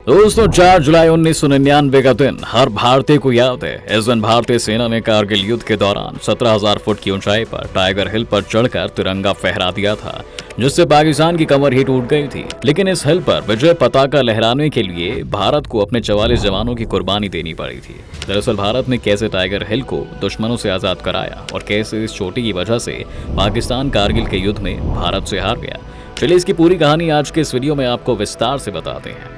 दोस्तों 4 जुलाई 1999 का दिन हर भारतीय को याद है। इस दिन भारतीय सेना ने कारगिल युद्ध के दौरान 17,000 फुट की ऊंचाई पर टाइगर हिल पर चढ़कर तिरंगा फहरा दिया था, जिससे पाकिस्तान की कमर ही टूट गई थी। लेकिन इस हिल पर विजय पताका लहराने के लिए भारत को अपने 44 जवानों की कुर्बानी देनी पड़ी थी। दरअसल भारत ने कैसे टाइगर हिल को दुश्मनों से आजाद कराया और कैसे इस चोटी की वजह से पाकिस्तान कारगिल के युद्ध में भारत से हार गया, चलिए इसकी पूरी कहानी आज के इस वीडियो में आपको विस्तार से बताते हैं।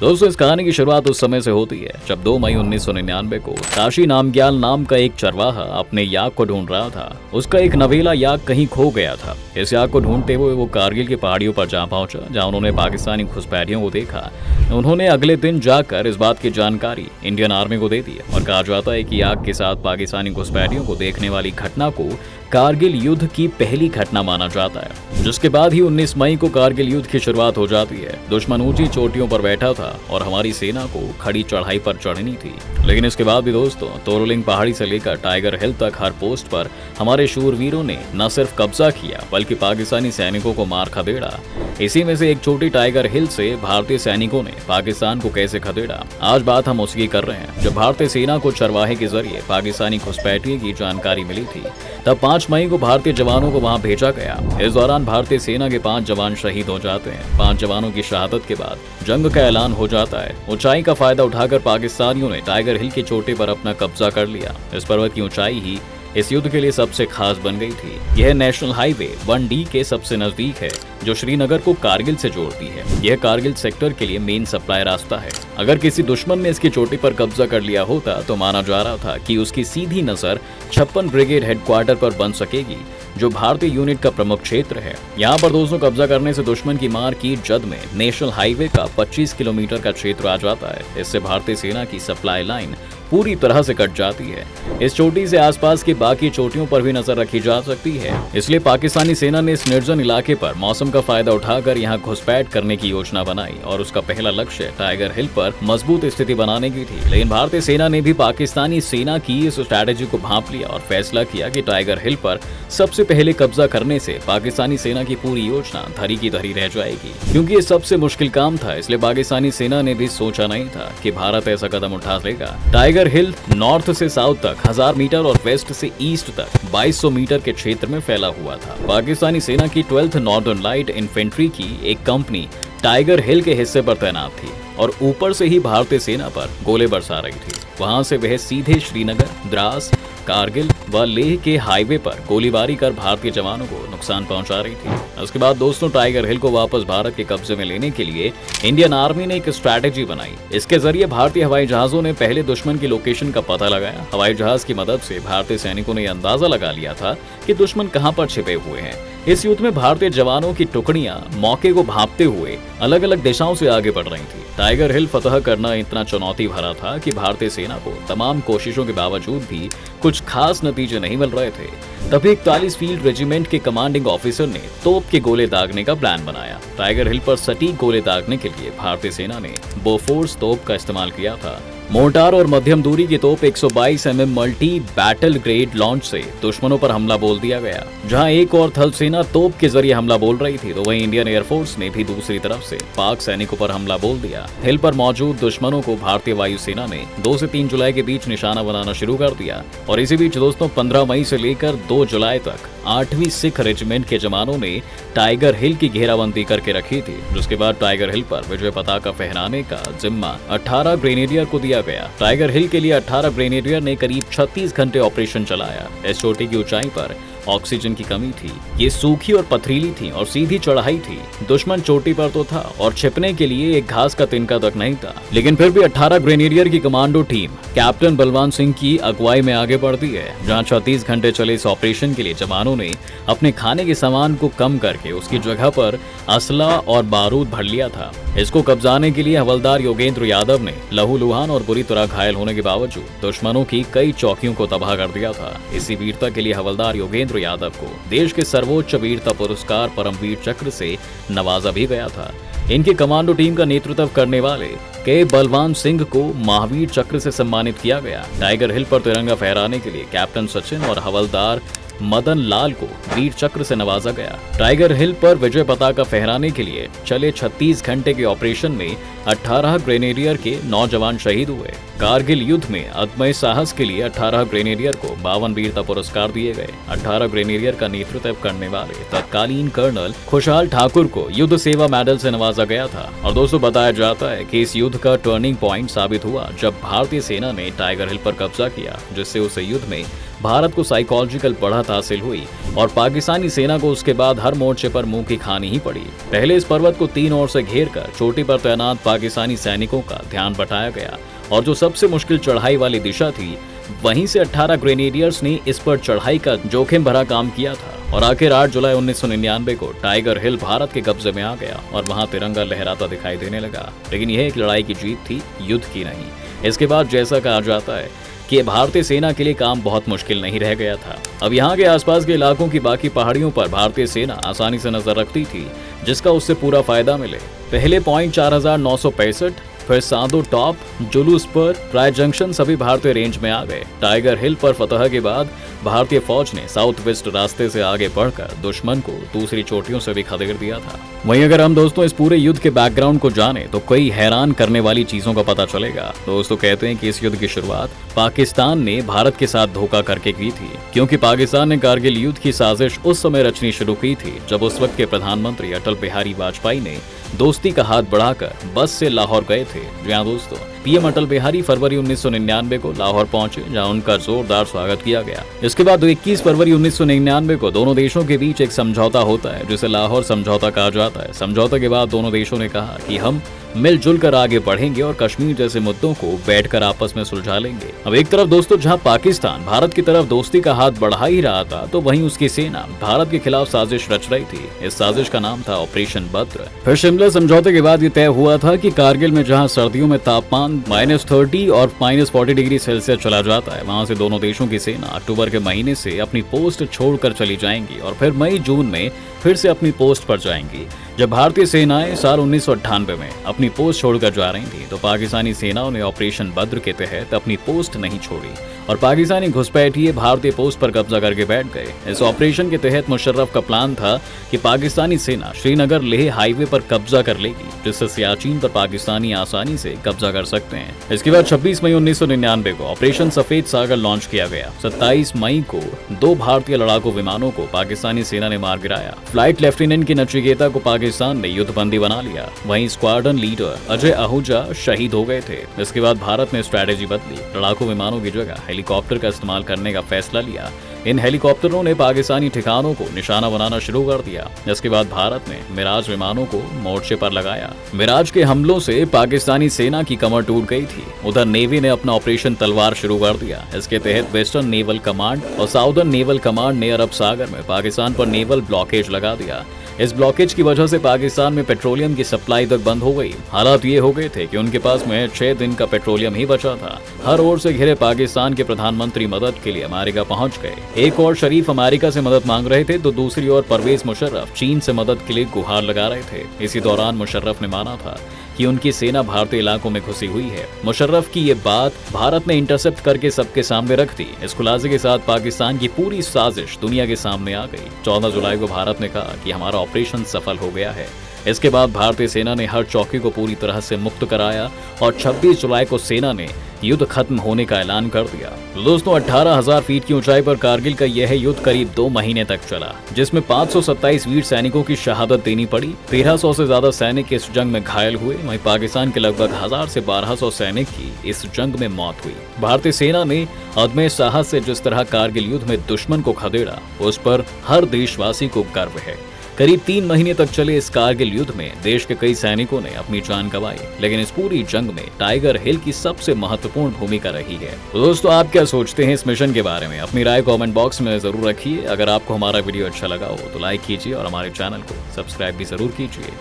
दोस्तों इस कहानी की शुरुआत उस समय से होती है जब 2 मई 1999 को काशी नामग्याल नाम का एक चरवाहा अपने याक को ढूंढ रहा था। उसका एक नवेला याक कहीं खो गया था। इस याक को ढूंढते हुए वो कारगिल की पहाड़ियों पर जा पहुंचा, जहां उन्होंने पाकिस्तानी घुसपैठियों को देखा। उन्होंने अगले दिन जाकर इस बात की जानकारी इंडियन आर्मी को दे दी और कहा जाता है कि याक के साथ पाकिस्तानी घुसपैठियों को देखने वाली घटना को कारगिल युद्ध की पहली घटना माना जाता है, जिसके बाद ही 19 मई को कारगिल युद्ध की शुरुआत हो जाती है। दुश्मन ऊंची चोटियों पर बैठा था और हमारी सेना को खड़ी चढ़ाई पर चढ़नी थी। लेकिन इसके बाद भी दोस्तों तोरलिंग पहाड़ी से लेकर टाइगर हिल तक हर पोस्ट पर हमारे शूरवीरों ने न सिर्फ कब्जा किया बल्कि पाकिस्तानी सैनिकों को मार खदेड़ा। इसी में से एक छोटी टाइगर हिल से भारतीय सैनिकों ने पाकिस्तान को कैसे खदेड़ा, आज बात हम उसकी कर रहे हैं। जब भारतीय सेना को चरवाहे के जरिए पाकिस्तानी घुसपैठियों की जानकारी मिली थी, तब 5 मई को भारतीय जवानों को वहां भेजा गया। इस दौरान भारतीय सेना के 5 जवान शहीद हो जाते हैं। 5 जवानों की शहादत के बाद जंग का ऐलान हो जाता है। ऊंचाई का फायदा उठाकर पाकिस्तानियों ने टाइगर हिल की चोटी पर अपना कब्जा कर लिया। इस पर्वत की ऊंचाई ही इस युद्ध के लिए सबसे खास बन गई थी। यह नेशनल हाईवे 1D के सबसे नजदीक है, जो श्रीनगर को कारगिल से जोड़ती है। यह कारगिल सेक्टर के लिए मेन सप्लाई रास्ता है। अगर किसी दुश्मन ने इसकी चोटी पर कब्जा कर लिया होता तो माना जा रहा था कि उसकी सीधी नजर 56 ब्रिगेड हेडक्वार्टर पर बन सकेगी, जो भारतीय यूनिट का प्रमुख क्षेत्र है। यहाँ पर दोस्तों कब्जा करने से दुश्मन की मार की जद में नेशनल हाईवे का 25 किलोमीटर का क्षेत्र आ जाता है। इससे भारतीय सेना की सप्लाई लाइन पूरी तरह से कट जाती है। इस चोटी से आसपास की बाकी चोटियों पर भी नजर रखी जा सकती है। इसलिए पाकिस्तानी सेना ने इस निर्जन इलाके पर मौसम का फायदा उठाकर यहाँ घुसपैठ करने की योजना बनाई और उसका पहला लक्ष्य टाइगर हिल पर मजबूत स्थिति बनाने की थी। लेकिन भारतीय सेना ने भी पाकिस्तानी सेना की इस स्ट्रैटेजी को भांप लिया और फैसला किया कि टाइगर हिल पर सबसे पहले कब्जा करने से पाकिस्तानी सेना की पूरी योजना धरी की धरी रह जाएगी। क्योंकि ये सबसे मुश्किल काम था, इसलिए पाकिस्तानी सेना ने भी सोचा नहीं था कि भारत ऐसा कदम उठा लेगा। टाइगर हिल नॉर्थ से साउथ तक 1000 मीटर और वेस्ट से ईस्ट तक 2200 मीटर के क्षेत्र में फैला हुआ था। पाकिस्तानी सेना की 12th नॉर्दर्न लाइट इन्फेंट्री की एक कंपनी टाइगर हिल के हिस्से पर तैनात थी और ऊपर से ही भारतीय सेना पर गोले बरसा रही थी। वहां से वह सीधे श्रीनगर, द्रास, कारगिल व लेह के हाईवे पर गोलीबारी कर भारतीय जवानों को नुकसान पहुंचा रही थी। उसके बाद दोस्तों टाइगर हिल को वापस भारत के कब्जे में लेने के लिए इंडियन आर्मी ने एक स्ट्रैटेजी बनाई। इसके जरिए भारतीय हवाई जहाजों ने पहले दुश्मन की लोकेशन का पता लगाया। हवाई जहाज की मदद से भारतीय सैनिकों ने अंदाजा लगा लिया था कि दुश्मन कहां पर छिपे हुए हैं। इस युद्ध में भारतीय जवानों की टुकड़ियां मौके को भांपते हुए अलग अलग दिशाओं से आगे बढ़ रही थी। टाइगर हिल फतह करना इतना चुनौती भरा था कि भारतीय सेना को तमाम कोशिशों के बावजूद भी कुछ खास नतीजे नहीं मिल रहे थे। तभी 41 फील्ड रेजिमेंट के कमांडिंग ऑफिसर ने तोप के गोले दागने का प्लान बनाया। टाइगर हिल पर सटीक गोले दागने के लिए भारतीय सेना ने बोफोर्स तोप का इस्तेमाल किया था। मोर्टार और मध्यम दूरी की तोप 122 mm multi battle grade launch से दुश्मनों पर हमला बोल दिया गया। जहां एक और थल सेना तोप के जरिए हमला बोल रही थी, तो वहीं इंडियन एयरफोर्स ने भी दूसरी तरफ से पाक सैनिकों पर हमला बोल दिया। हिल पर मौजूद दुश्मनों को भारतीय वायुसेना ने 2 से 3 जुलाई के बीच निशाना बनाना शुरू कर दिया। और इसी बीच दोस्तों 15 मई से लेकर 2 जुलाई तक 8वीं सिख रेजिमेंट के जवानों ने टाइगर हिल की घेराबंदी करके रखी थी। जिसके बाद टाइगर हिल पर विजय पताका फहराने का जिम्मा 18 ग्रेनेडियर को दिया गया। टाइगर हिल के लिए 18 ग्रेनेडियर ने करीब 36 घंटे ऑपरेशन चलाया। इस चोटी की ऊंचाई पर ऑक्सीजन की कमी थी, ये सूखी और पथरीली थी और सीधी चढ़ाई थी। दुश्मन चोटी पर तो था और छिपने के लिए एक घास का तिनका तक नहीं था। लेकिन फिर भी 18 ग्रेनेडियर की commando team captain Balwan Singh की अगुवाई में आगे बढ़ती है। जहां 36 घंटे चले इस ऑपरेशन के लिए जवानों ने अपने खाने के सामान को कम करके उसकी जगह पर असला और बारूद भर लिया था। इसको कब्जाने के लिए हवलदार योगेंद्र यादव ने लहूलुहान और बुरी तरह घायल होने के बावजूद दुश्मनों की कई चौकियों को तबाह कर दिया था। इसी वीरता के लिए हवलदार योगेंद्र रामचंद्र यादव को देश के सर्वोच्च वीरता पुरस्कार परमवीर चक्र से नवाजा भी गया था। इनकी कमांडो टीम का नेतृत्व करने वाले के बलवान सिंह को महावीर चक्र से सम्मानित किया गया। टाइगर हिल पर तिरंगा फहराने के लिए कैप्टन सचिन और हवलदार मदन लाल को वीर चक्र से नवाजा गया। टाइगर हिल पर विजय पताका फहराने के लिए चले 36 घंटे के ऑपरेशन में 18 ग्रेनेडियर के 9 जवान शहीद हुए। कारगिल युद्ध में अदम्य साहस के लिए 18 ग्रेनेडियर को 52 वीरता पुरस्कार दिए गए। 18 ग्रेनेडियर का नेतृत्व करने वाले तत्कालीन कर्नल खुशहाल ठाकुर को युद्ध सेवा मेडल से नवाजा गया था। और दोस्तों बताया जाता है कि इस युद्ध का टर्निंग पॉइंट साबित हुआ जब भारतीय सेना ने टाइगर हिल पर कब्जा किया, जिससे उस युद्ध में भारत को साइकोलॉजिकल बढ़त हासिल हुई और पाकिस्तानी सेना को उसके बाद हर मोर्चे पर मुंह की खानी ही पड़ी। पहले इस पर्वत को 3 ओर से घेरकर चोटी पर तैनात पाकिस्तानी सैनिकों का ध्यान बटाया गया और जो सबसे मुश्किल चढ़ाई वाली दिशा थी, वहीं से 18 ग्रेनेडियर्स ने इस पर चढ़ाई का जोखिम भरा काम किया था और आखिर 8 जुलाई 1999 को टाइगर हिल भारत के कब्जे में आ गया और वहां तिरंगा लहराता दिखाई देने लगा। लेकिन यह एक लड़ाई की जीत थी, युद्ध की नहीं। इसके बाद जैसा कहा जाता है कि भारतीय सेना के लिए काम बहुत मुश्किल नहीं रह गया था। अब यहाँ के आसपास के इलाकों की बाकी पहाड़ियों पर भारतीय सेना आसानी से नजर रखती थी, जिसका उससे पूरा फायदा मिले। पहले पॉइंट 4965, फिर सादो टॉप, जुलूस पर, ट्राई जंक्शन सभी भारतीय रेंज में आ गए। टाइगर हिल पर फतह के बाद भारतीय फौज ने साउथ वेस्ट रास्ते से आगे बढ़कर दुश्मन को दूसरी चोटियों से भी खदेड़ दिया था। वहीं अगर हम दोस्तों इस पूरे युद्ध के बैकग्राउंड को जाने तो कई हैरान करने वाली चीजों का पता चलेगा। दोस्तों कहते हैं कि इस युद्ध की शुरुआत पाकिस्तान ने भारत के साथ धोखा करके की थी, क्योंकि पाकिस्तान ने कारगिल युद्ध की साजिश उस समय रचनी शुरू की थी जब उस वक्त के प्रधानमंत्री अटल बिहारी वाजपेयी ने दोस्ती का हाथ बढ़ाकर बस से लाहौर गए थे। जी हाँ दोस्तों, पीएम अटल बिहारी फरवरी 1999 को लाहौर पहुंचे, जहां उनका जोरदार स्वागत किया गया। इसके बाद 21 फरवरी 1999 को दोनों देशों के बीच एक समझौता होता है, जिसे लाहौर समझौता कहा जाता है। समझौते के बाद दोनों देशों ने कहा कि हम मिलजुल कर आगे बढ़ेंगे और कश्मीर जैसे मुद्दों को बैठकर आपस में सुलझा लेंगे। अब एक तरफ दोस्तों जहां पाकिस्तान भारत की तरफ दोस्ती का हाथ बढ़ा ही रहा था, तो वहीं उसकी सेना भारत के खिलाफ साजिश रच रही थी। इस साजिश का नाम था ऑपरेशन बद्र। फिर शिमला समझौते के बाद ये तय हुआ था कि कारगिल में जहां सर्दियों में तापमान -30 और -40 डिग्री सेल्सियस चला जाता है, वहां से दोनों देशों की सेना अक्टूबर के महीने से अपनी पोस्ट छोड़कर चली जाएंगी और फिर मई जून में फिर से अपनी पोस्ट पर जाएंगी। जब भारतीय सेनाएं साल 1998 में अपनी पोस्ट छोड़कर जा रही थी, तो पाकिस्तानी सेनाओं ने ऑपरेशन बद्र के तहत अपनी पोस्ट नहीं छोड़ी और पाकिस्तानी घुसपैठिए भारतीय पोस्ट पर कब्जा करके बैठ गए। इस ऑपरेशन के तहत मुशर्रफ का प्लान था कि पाकिस्तानी सेना श्रीनगर लेह हाईवे पर कब्जा कर लेगी, जिससे सियाचिन पर पाकिस्तानी आसानी से कब्जा कर सकते हैं। इसके बाद 26 मई 1999 को ऑपरेशन सफेद सागर लॉन्च किया गया। 27 मई को 2 भारतीय लड़ाकू विमानों को पाकिस्तानी सेना ने मार गिराया। फ्लाइट लेफ्टिनेंट की नचिकेता को पाकिस्तान ने युद्धबंदी बना लिया। वहीं स्क्वाड्रन लीडर अजय आहूजा शहीद हो गए थे। इसके बाद भारत ने स्ट्रैटेजी बदली, लड़ाकू विमानों की जगह हेलीकॉप्टर का इस्तेमाल करने का फैसला लिया। इन हेलीकॉप्टरों ने पाकिस्तानी ठिकानों को निशाना बनाना शुरू कर दिया। इसके बाद भारत ने मिराज विमानों को मोर्चे पर लगाया। मिराज के हमलों से पाकिस्तानी सेना की कमर टूट गई थी। उधर नेवी ने अपना ऑपरेशन तलवार शुरू कर दिया। इसके तहत वेस्टर्न नेवल कमांड और साउदर्न नेवल कमांड ने अरब सागर में पाकिस्तान पर नेवल ब्लॉकेज लगा दिया। इस ब्लॉकेज की वजह से पाकिस्तान में पेट्रोलियम की सप्लाई तक बंद हो गई। हालात ये हो गए थे कि उनके पास में 6 दिन का पेट्रोलियम ही बचा था। हर ओर से घिरे पाकिस्तान के प्रधानमंत्री मदद के लिए अमेरिका पहुंच गए। एक और शरीफ अमेरिका से मदद मांग रहे थे, तो दूसरी ओर परवेज मुशर्रफ चीन से मदद के लिए गुहार लगा रहे थे। इसी दौरान मुशर्रफ ने माना था कि उनकी सेना भारतीय इलाकों में घुसी हुई है। मुशर्रफ की ये बात भारत ने इंटरसेप्ट करके सबके सामने रख दी। इस खुलासे के साथ पाकिस्तान की पूरी साजिश दुनिया के सामने आ गई। 14 जुलाई को भारत ने कहा कि हमारा ऑपरेशन सफल हो गया है। इसके बाद भारतीय सेना ने हर चौकी को पूरी तरह से मुक्त कराया और 26 जुलाई को सेना ने युद्ध खत्म होने का ऐलान कर दिया। दोस्तों 18,000 फीट की ऊंचाई पर कारगिल का यह युद्ध करीब 2 महीने तक चला, जिसमें 527 वीर सैनिकों की शहादत देनी पड़ी। 1300 से ज्यादा सैनिक इस जंग में घायल हुए। वहीं पाकिस्तान के लगभग 1000 से 1200 सैनिक की इस जंग में मौत हुई। भारतीय सेना ने अदम्य साहस से जिस तरह कारगिल युद्ध में दुश्मन को खदेड़ा, उस पर हर देशवासी को गर्व है। करीब 3 महीने तक चले इस कारगिल युद्ध में देश के कई सैनिकों ने अपनी जान गंवाई, लेकिन इस पूरी जंग में टाइगर हिल की सबसे महत्वपूर्ण भूमिका रही है। तो दोस्तों आप क्या सोचते हैं इस मिशन के बारे में? अपनी राय कमेंट बॉक्स में जरूर रखिए। अगर आपको हमारा वीडियो अच्छा लगा हो तो लाइक कीजिए और हमारे चैनल को सब्सक्राइब भी जरूर कीजिए।